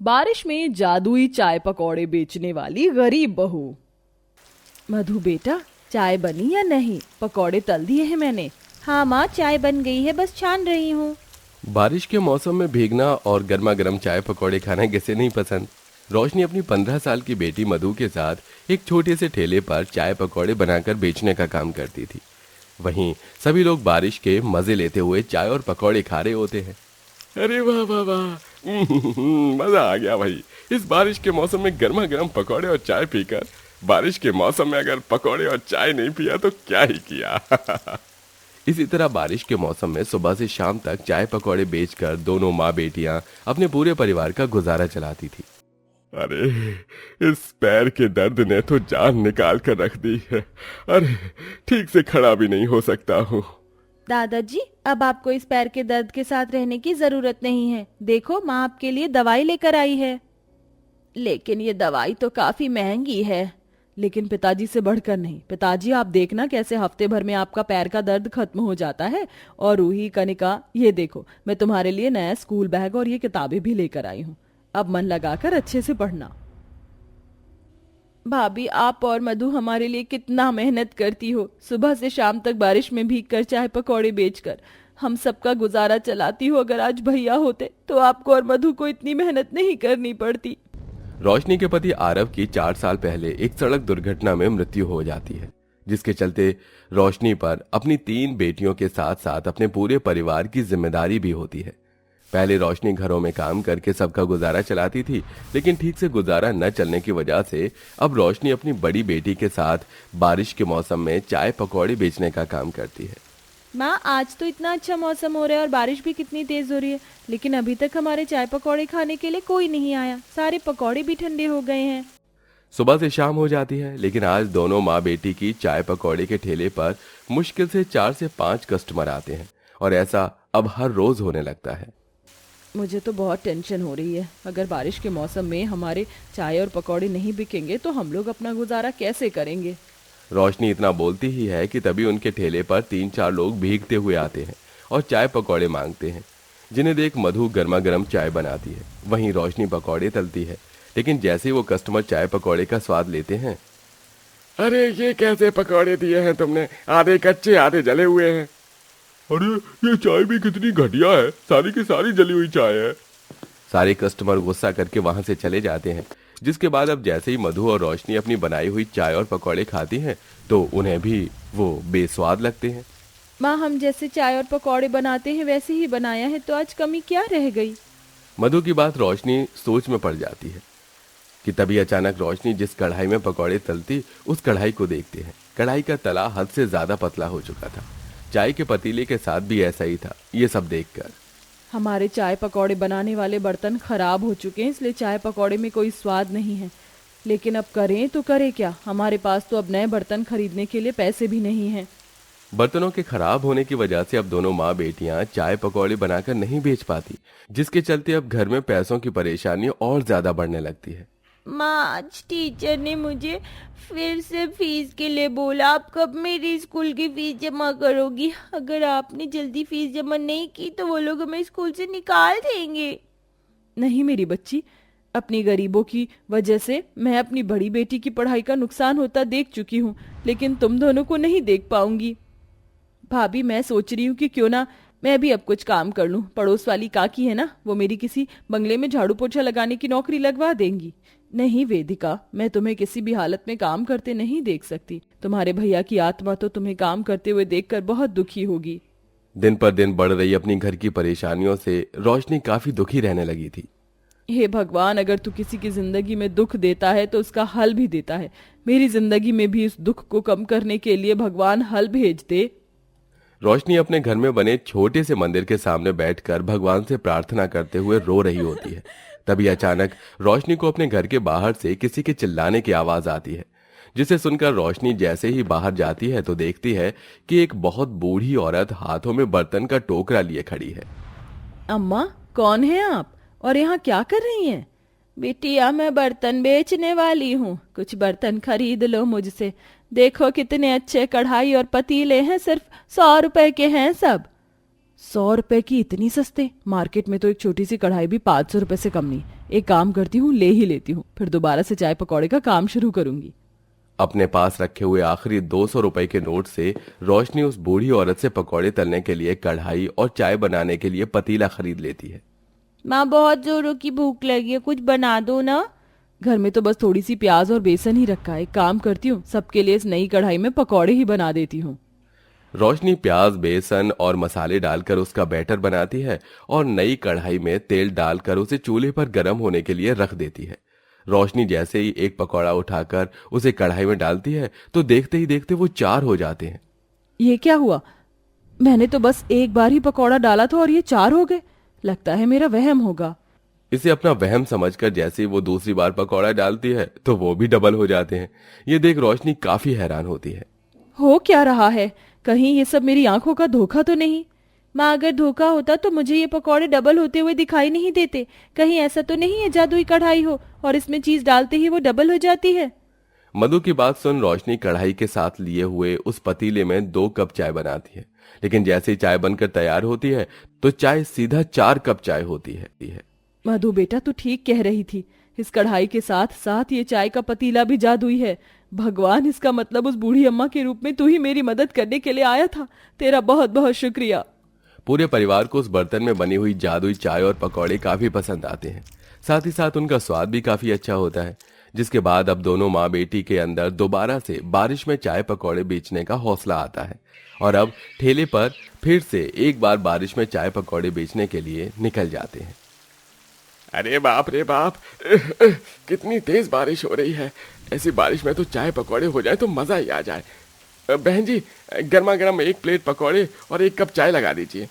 बारिश में जादुई चाय पकौड़े बेचने वाली गरीब बहू। मधु बेटा, चाय बनी या नहीं? पकौड़े तल दिए हैं मैंने। हाँ माँ, चाय बन गई है, बस छान रही हूँ। बारिश के मौसम में भीगना और गर्मा गर्म चाय पकौड़े खाना किसे नहीं पसंद। रोशनी अपनी 15 साल की बेटी मधु के साथ एक छोटे से ठेले पर चाय पकौड़े बनाकर बेचने का काम करती थी। वहीं सभी लोग बारिश के मजे लेते हुए चाय और पकौड़े खा रहे होते हैं। अरे वाह वाह वाह, मजा आ गया भाई। इस बारिश के मौसम में गर्मा गर्म पकौड़े और चाय पीकर। बारिश के मौसम में अगर पकौड़े और चाय नहीं पिया तो क्या ही किया। इसी तरह बारिश के मौसम में सुबह से शाम तक चाय पकौड़े बेचकर दोनों माँ बेटियां अपने पूरे परिवार का गुजारा चलाती थी। अरे, इस पैर के दर्द ने तो जान निकाल कर रख दी है। अरे, ठीक से खड़ा भी नहीं हो सकता हूँ। दादाजी, अब आपको इस पैर के दर्द के साथ रहने की जरूरत नहीं है। देखो, माँ आपके लिए दवाई लेकर आई है। लेकिन ये दवाई तो काफी महंगी है। लेकिन पिताजी से बढ़कर नहीं। पिताजी, आप देखना कैसे हफ्ते भर में आपका पैर का दर्द खत्म हो जाता है। और रूही, कनिका, ये देखो, मैं तुम्हारे लिए नया स्कूल बैग और ये किताबें भी लेकर आई हूँ। अब मन लगाकर अच्छे से पढ़ना। भाभी, आप और मधु हमारे लिए कितना मेहनत करती हो। सुबह से शाम तक बारिश में भीगकर चाय पकौड़े बेचकर हम सबका गुजारा चलाती हो। अगर आज भैया होते तो आपको और मधु को इतनी मेहनत नहीं करनी पड़ती। रोशनी के पति आरव की 4 साल पहले एक सड़क दुर्घटना में मृत्यु हो जाती है, जिसके चलते रोशनी पर अपनी 3 बेटियों के साथ साथ अपने पूरे परिवार की जिम्मेदारी भी होती है। पहले रोशनी घरों में काम करके सबका गुजारा चलाती थी, लेकिन ठीक से गुजारा न चलने की वजह से अब रोशनी अपनी बड़ी बेटी के साथ बारिश के मौसम में चाय पकौड़े बेचने का काम करती है। माँ, आज तो इतना अच्छा मौसम हो रहा है और बारिश भी कितनी तेज हो रही है, लेकिन अभी तक हमारे चाय पकौड़े खाने के लिए कोई नहीं आया। सारे पकौड़े भी ठंडे हो गए हैं। सुबह से शाम हो जाती है, लेकिन आज दोनों माँ बेटी की चाय पकौड़े के ठेले पर मुश्किल से 4 से 5 कस्टमर आते हैं और ऐसा अब हर रोज होने लगता है। मुझे तो बहुत टेंशन हो रही है। अगर बारिश के मौसम में हमारे चाय और पकौड़े नहीं बिकेंगे तो हम लोग अपना गुजारा कैसे करेंगे। रोशनी इतना बोलती ही है कि तभी उनके ठेले पर 3-4 लोग भीगते हुए आते हैं और चाय पकौड़े मांगते हैं, जिन्हें देख मधु गर्मा गर्म चाय बनाती है। वहीं रोशनी पकौड़े तलती है, लेकिन जैसे ही वो कस्टमर चाय पकौड़े का स्वाद लेते हैं, अरे ये कैसे पकौड़े दिए हैं तुमने, आधे कच्चे आधे जले हुए हैं। अरे ये चाय भी कितनी घटिया है, सारी की सारी जली हुई चाय है। सारे कस्टमर गुस्सा करके वहां से चले जाते हैं, जिसके बाद अब जैसे ही मधु और रोशनी अपनी बनाई हुई चाय और पकौड़े खाती हैं तो उन्हें भी वो बेस्वाद लगते हैं। माँ, हम जैसे चाय और पकौड़े बनाते हैं वैसे ही बनाया है, तो आज कमी क्या रह गई। मधु की बात रोशनी सोच में पड़ जाती है कि तभी अचानक रोशनी जिस कढ़ाई में पकौड़े तलती उस कढ़ाई को देखते हैं। कढ़ाई का तला हद से ज्यादा पतला हो चुका था। चाय के पतीले के साथ भी ऐसा ही था। ये सब देखकर हमारे चाय पकौड़े बनाने वाले बर्तन खराब हो चुके हैं, इसलिए चाय पकौड़े में कोई स्वाद नहीं है। लेकिन अब करें तो करें क्या। हमारे पास तो अब नए बर्तन खरीदने के लिए पैसे भी नहीं हैं। बर्तनों के खराब होने की वजह से अब दोनों माँ बेटियां चाय पकौड़े बनाकर नहीं बेच पाती, जिसके चलते अब घर में पैसों की परेशानी और ज्यादा बढ़ने लगती है। माँ, आज टीचर ने मुझे फिर से फीस के लिए बोला। आप कब मेरी स्कूल की फीस जमा करोगी? अगर आपने जल्दी फीस जमा नहीं की तो वो लोग हमें स्कूल से निकाल देंगे। नहीं मेरी बच्ची, अपनी गरीबों की वजह से मैं अपनी बड़ी बेटी की पढ़ाई का नुकसान होता देख चुकी हूँ, लेकिन तुम दोनों को नहीं देख पाऊंगी। भाभी, मैं सोच रही हूँ कि क्यों ना मैं भी अब कुछ काम कर लूँ। पड़ोस वाली काकी है ना, वो मेरी किसी बंगले में झाड़ू पोछा लगाने की नौकरी लगवा देंगी। नहीं वेदिका, मैं तुम्हें किसी भी हालत में काम करते नहीं देख सकती। तुम्हारे भैया की आत्मा तो तुम्हें काम करते हुए देखकर बहुत दुखी होगी। दिन पर दिन बढ़ रही अपनी घर की परेशानियों से रोशनी काफी दुखी रहने लगी थी। हे भगवान, अगर तू किसी की जिंदगी में दुख देता है तो उसका हल भी देता है। मेरी जिंदगी में भी इस दुख को कम करने के लिए भगवान हल भेज दे। रोशनी अपने घर में बने छोटे से मंदिर के सामने बैठकर भगवान से प्रार्थना करते हुए रो रही होती है। तभी अचानक रोशनी को अपने घर के बाहर से किसी के चिल्लाने की आवाज आती है, जिसे सुनकर रोशनी जैसे ही बाहर जाती है तो देखती है कि एक बहुत बूढ़ी औरत हाथों में बर्तन का टोकरा लिए खड़ी है। अम्मा, कौन है आप और यहाँ क्या कर रही हैं? बिटिया, मैं बर्तन बेचने वाली हूँ, कुछ बर्तन खरीद लो मुझसे। देखो कितने अच्छे कढ़ाई और पतीले हैं, सिर्फ 100 रुपए के हैं सब। 100 रुपए की इतनी सस्ते? मार्केट में तो एक छोटी सी कढ़ाई भी 500 रुपए से कम नहीं। एक काम करती हूँ, ले ही लेती हूँ, फिर दोबारा से चाय पकौड़े का काम शुरू करूंगी। अपने पास रखे हुए आखिरी 200 रुपए के नोट से रोशनी उस बूढ़ी औरत से पकौड़े तलने के लिए कढ़ाई और चाय बनाने के लिए पतीला खरीद लेती है। माँ बहुत जोरों की भूख लगी है, कुछ बना दो ना। घर में तो बस थोड़ी सी प्याज और बेसन ही रखा है। एक काम करती हूँ, सबके लिए इस नई कढ़ाई में पकौड़े ही बना देती हूँ। रोशनी प्याज, बेसन और मसाले डालकर उसका बैटर बनाती है और नई कढ़ाई में तेल डालकर उसे चूल्हे पर गर्म होने के लिए रख देती है। रोशनी जैसे ही एक पकौड़ा उठाकर उसे कढ़ाई में डालती है तो देखते ही देखते वो 4 हो जाते हैं। ये क्या हुआ? मैंने तो बस एक बार ही पकौड़ा डाला था और ये 4 हो गए। लगता है मेरा वहम होगा। इसे अपना वहम समझकर जैसे ही वो दूसरी बार पकौड़ा डालती है तो वो भी डबल हो जाते हैं। ये देख रोशनी काफी हैरान होती है। हो क्या रहा है? कहीं ये सब मेरी आंखों का धोखा तो नहीं? माँ अगर धोखा होता तो मुझे ये पकौड़े डबल होते हुए दिखाई नहीं देते। कहीं ऐसा तो नहीं है जादुई कढ़ाई हो और इसमें चीज डालते ही वो डबल हो जाती है। मधु की बात सुन रोशनी कढ़ाई के साथ लिए हुए उस पतीले में 2 कप चाय बनाती है। लेकिन जैसे ही चाय बनकर तैयार होती है तो चाय सीधा 4 कप चाय होती है। मधु बेटा, तू ठीक कह रही थी। इस कढ़ाई के साथ साथ ये चाय का पतीला भी जादुई है। भगवान, इसका मतलब उस बूढ़ी अम्मा के रूप में तू ही मेरी मदद करने के लिए आया था। तेरा बहुत बहुत शुक्रिया। पूरे परिवार को उस बर्तन में बनी हुई जादुई चाय और पकौड़े काफी पसंद आते हैं। साथ ही साथ उनका स्वाद भी काफी अच्छा होता है। जिसके बाद अब दोनों माँ बेटी के अंदर दोबारा से बारिश में चाय पकौड़े बेचने का हौसला आता है और अब ठेले पर फिर से एक बार बारिश में चाय पकौड़े बेचने के लिए निकल जाते हैं। अरे बाप रे बाप, कितनी तेज बारिश हो रही है। ऐसी बारिश में तो चाय पकौड़े हो जाए तो मजा ही आ जाए। बहन जी, गर्मा गर्म 1 प्लेट पकौड़े और 1 कप चाय लगा दीजिए।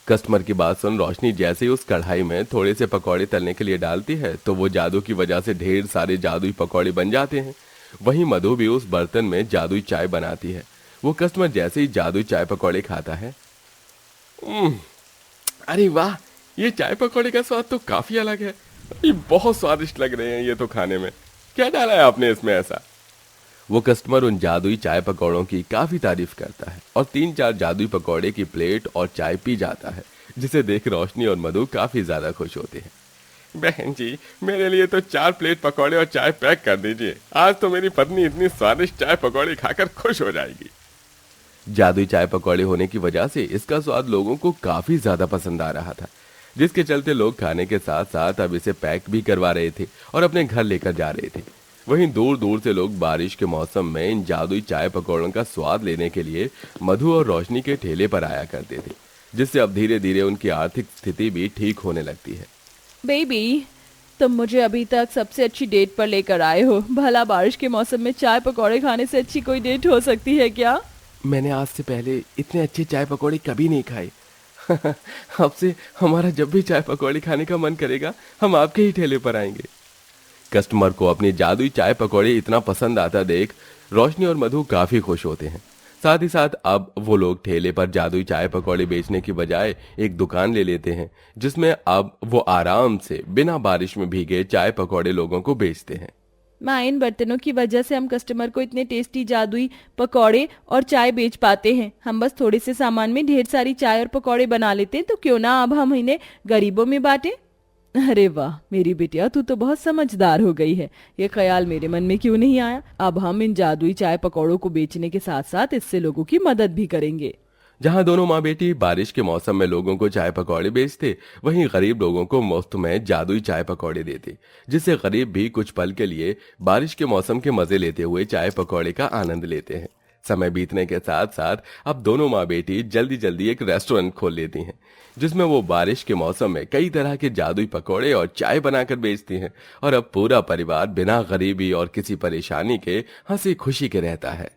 कस्टमर की बात सुन रोशनी जैसे ही उस कढ़ाई में थोड़े से पकौड़े तलने के लिए डालती है तो वो जादू की वजह से ढेर सारे जादुई पकौड़े बन जाते हैं। वहीं मधु भी उस बर्तन में जादुई चाय बनाती है। वो कस्टमर जैसे ही जादुई चाय पकौड़े खाता है, अरे वाह, ये चाय पकौड़े का स्वाद तो काफी अलग है। ये बहुत स्वादिष्ट लग रहे हैं। ये तो खाने में क्या डाला है आपने इसमें ऐसा? वो कस्टमर उन जादुई चाय पकौड़ों की काफी तारीफ करता है और 3-4 जादुई पकौड़े की प्लेट और चाय पी जाता है, जिसे देख रोशनी और मधु काफी ज्यादा खुश होते हैं। बहन जी, मेरे लिए तो 4 प्लेट पकौड़े और चाय पैक कर दीजिए। आज तो मेरी पत्नी इतनी स्वादिष्ट चाय पकौड़े खाकर खुश हो जाएगी। जादुई चाय पकौड़े होने की वजह से इसका स्वाद लोगों को काफी ज्यादा पसंद आ रहा था, जिसके चलते लोग खाने के साथ साथ अब इसे पैक भी करवा रहे थे और अपने घर लेकर जा रहे थे। वहीं दूर दूर से लोग बारिश के मौसम में इन जादुई चाय पकौड़ों का स्वाद लेने के लिए मधु और रोशनी के ठेले पर आया करते थे, जिससे अब धीरे धीरे उनकी आर्थिक स्थिति भी ठीक होने लगती है। बेबी, तुम मुझे अभी तक सबसे अच्छी डेट पर लेकर आए हो। भला बारिश के मौसम में चाय पकौड़े खाने से अच्छी कोई डेट हो सकती है क्या? मैंने आज से पहले इतने अच्छे चाय पकौड़े कभी नहीं खाए। अब से हमारा जब भी चाय पकौड़े खाने का मन करेगा हम आपके ही ठेले पर आएंगे। कस्टमर को अपनी जादुई चाय पकौड़े इतना पसंद आता देख रोशनी और मधु काफी खुश होते हैं। साथ ही साथ अब वो लोग ठेले पर जादुई चाय पकौड़े बेचने की बजाय एक दुकान ले लेते हैं, जिसमें अब वो आराम से बिना बारिश में भीगे चाय पकौड़े लोगों को बेचते हैं। माँ, इन बर्तनों की वजह से हम कस्टमर को इतने टेस्टी जादुई पकौड़े और चाय बेच पाते हैं। हम बस थोड़े से सामान में ढेर सारी चाय और पकौड़े बना लेते हैं, तो क्यों ना अब हम इन्हें गरीबों में बांटें। अरे वाह मेरी बिटिया, तू तो बहुत समझदार हो गई है। ये ख्याल मेरे मन में क्यों नहीं आया। अब हम इन जादुई चाय पकौड़ों को बेचने के साथ साथ इससे लोगों की मदद भी करेंगे। जहां दोनों माँ बेटी बारिश के मौसम में लोगों को चाय पकौड़े बेचते, वहीं गरीब लोगों को मुफ्त में जादुई चाय पकौड़े देते, जिससे गरीब भी कुछ पल के लिए बारिश के मौसम के मजे लेते हुए चाय पकौड़े का आनंद लेते हैं। समय बीतने के साथ साथ अब दोनों माँ बेटी जल्दी जल्दी एक रेस्टोरेंट खोल लेती हैं, जिसमें वो बारिश के मौसम में कई तरह के जादुई पकौड़े और चाय बनाकर बेचती हैं और अब पूरा परिवार बिना गरीबी और किसी परेशानी के हंसी खुशी के रहता है।